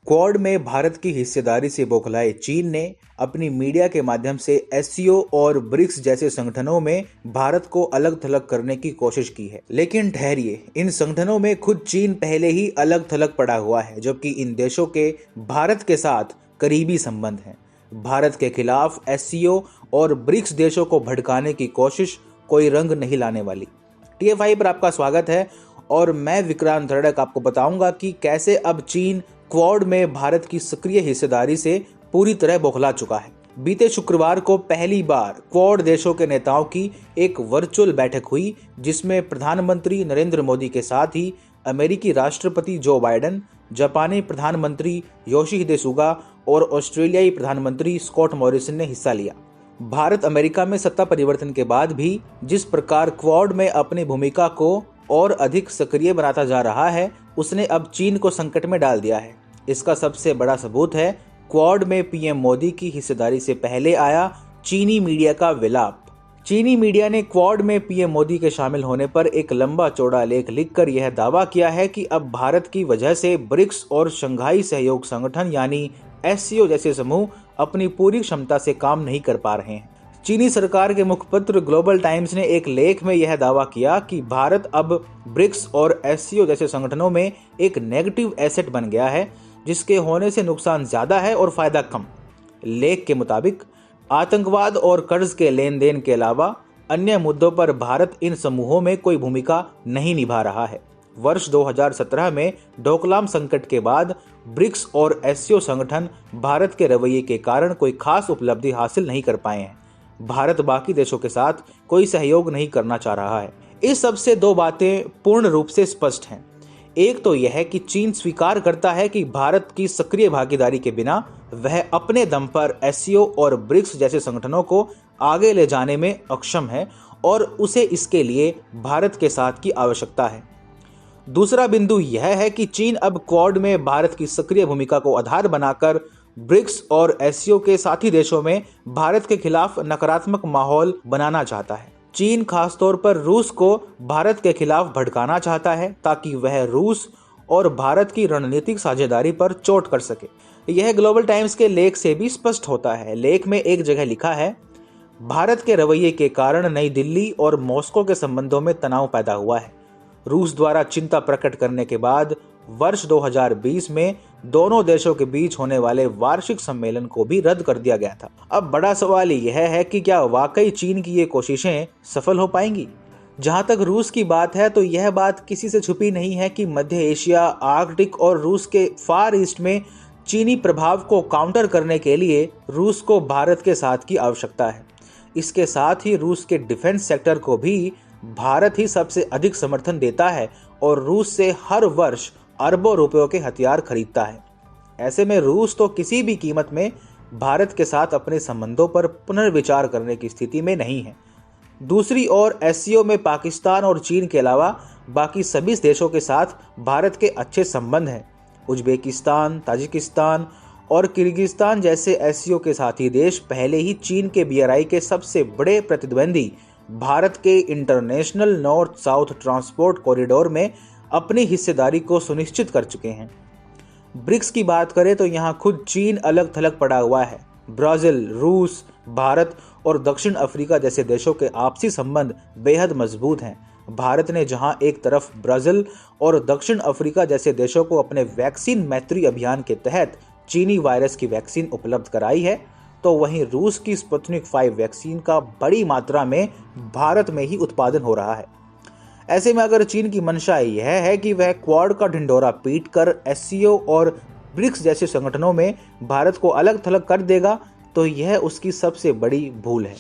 Quad में भारत की हिस्सेदारी से बौखलाए चीन ने अपनी मीडिया के माध्यम से एससीओ और ब्रिक्स जैसे संगठनों में भारत को अलग थलग करने की कोशिश की है। लेकिन ठहरिए, इन संगठनों में खुद चीन पहले ही अलग थलग पड़ा हुआ है, जबकि इन देशों के भारत के साथ करीबी संबंध हैं। भारत के खिलाफ एससीओ और ब्रिक्स देशों को भड़काने की कोशिश कोई रंग नहीं लाने वाली। TFI पर आपका स्वागत है और मैं विक्रांत धड़क आपको बताऊंगा कि कैसे अब चीन क्वाड में भारत की सक्रिय हिस्सेदारी से पूरी तरह बौखला चुका है। बीते शुक्रवार को पहली बार क्वाड देशों के नेताओं की एक वर्चुअल बैठक हुई, जिसमें प्रधानमंत्री नरेंद्र मोदी के साथ ही अमेरिकी राष्ट्रपति जो बाइडेन, जापानी प्रधानमंत्री योशिहिदे सुगा और ऑस्ट्रेलियाई प्रधानमंत्री स्कॉट मॉरिसन ने हिस्सा लिया। भारत अमेरिका में सत्ता परिवर्तन के बाद भी जिस प्रकार क्वाड में अपनी भूमिका को और अधिक सक्रिय बनाता जा रहा है, उसने अब चीन को संकट में डाल दिया है। इसका सबसे बड़ा सबूत है क्वाड में पीएम मोदी की हिस्सेदारी से पहले आया चीनी मीडिया का विलाप। चीनी मीडिया ने क्वाड में पीएम मोदी के शामिल होने पर एक लंबा चौड़ा लेख लिखकर यह दावा किया है कि अब भारत की वजह से ब्रिक्स और शंघाई सहयोग संगठन यानी एससीओ जैसे समूह अपनी पूरी क्षमता से काम नहीं कर पा रहे हैं। चीनी सरकार के मुखपत्र ग्लोबल टाइम्स ने एक लेख में यह दावा किया कि भारत अब ब्रिक्स और एससीओ जैसे संगठनों में एक नेगेटिव एसेट बन गया है, जिसके होने से नुकसान ज्यादा है और फायदा कम। लेख के मुताबिक आतंकवाद और कर्ज के लेन देन के अलावा अन्य मुद्दों पर भारत इन समूहों में कोई भूमिका नहीं निभा रहा है। वर्ष 2017 में डोकलाम संकट के बाद ब्रिक्स और एससीओ संगठन भारत के रवैये के कारण कोई खास उपलब्धि हासिल नहीं कर पाए हैं। भारत बाकी देशों के साथ कोई सहयोग नहीं करना चाह रहा है। इस सब से दो बातें पूर्ण रूप से स्पष्ट हैं। एक तो यह है कि चीन स्वीकार करता है कि भारत की सक्रिय भागीदारी के बिना वह अपने दम पर एससीओ और ब्रिक्स जैसे संगठनों को आगे ले जाने में अक्षम है और उसे इसके लिए भारत के साथ की आवश्यकता है। दूसरा बिंदु यह है कि चीन अब क्वाड में भारत की सक्रिय भूमिका को आधार बनाकर ब्रिक्स और एससीओ के साथी देशों में भारत के खिलाफ नकारात्मक माहौल बनाना चाहता है। चीन खासतौर पर रूस को भारत के खिलाफ भड़काना चाहता है ताकि वह रूस और भारत की रणनीतिक साझेदारी पर चोट कर सके। यह ग्लोबल टाइम्स के लेख से भी स्पष्ट होता है। लेख में एक जगह लिखा है, भारत के रवैये के कारण नई दिल्ली और मॉस्को के संबंधों में तनाव पैदा हुआ है। रूस द्वारा चिंता प्रकट करने के बाद वर्ष 2020 में दोनों देशों के बीच होने वाले वार्षिक सम्मेलन को भी रद्द कर दिया गया था। अब बड़ा सवाल यह है कि क्या वाकई चीन की ये कोशिशें सफल हो पाएंगी? जहां तक रूस की बात है तो यह बात किसी से छुपी नहीं है कि मध्य एशिया, आर्कटिक और रूस के फार ईस्ट में चीनी प्रभाव को काउंटर करने के लिए रूस को भारत के साथ की आवश्यकता है। इसके साथ ही रूस के डिफेंस सेक्टर को भी भारत ही सबसे अधिक समर्थन देता है और रूस से हर वर्ष अरबों रुपयों के हथियार खरीदता है। ऐसे में रूस तो किसी भी कीमत में भारत के साथ अपने संबंधों पर पुनर्विचार करने की स्थिति में नहीं है। दूसरी ओर एससीओ में पाकिस्तान और चीन के अलावा बाकी सभी देशों के साथ भारत के अच्छे संबंध हैं। उज्बेकिस्तान, ताजिकिस्तान और किर्गिस्तान जैसे एससीओ के साथी देश पहले ही चीन के BRI के सबसे बड़े प्रतिद्वंदी भारत के international north south transport corridor में अपनी हिस्सेदारी को सुनिश्चित कर चुके हैं। ब्रिक्स की बात करें तो यहाँ खुद चीन अलग थलग पड़ा हुआ है। ब्राजील, रूस, भारत और दक्षिण अफ्रीका जैसे देशों के आपसी संबंध बेहद मजबूत हैं। भारत ने जहां एक तरफ ब्राजील और दक्षिण अफ्रीका जैसे देशों को अपने वैक्सीन मैत्री अभियान के तहत चीनी वायरस की वैक्सीन उपलब्ध कराई है, तो वहीं रूस की स्पुतनिक 5 वैक्सीन का बड़ी मात्रा में भारत में ही उत्पादन हो रहा है। ऐसे में अगर चीन की मंशा यह है कि वह क्वाड का ढिंढोरा पीटकर एससीओ और ब्रिक्स जैसे संगठनों में भारत को अलग थलग कर देगा, तो यह उसकी सबसे बड़ी भूल है।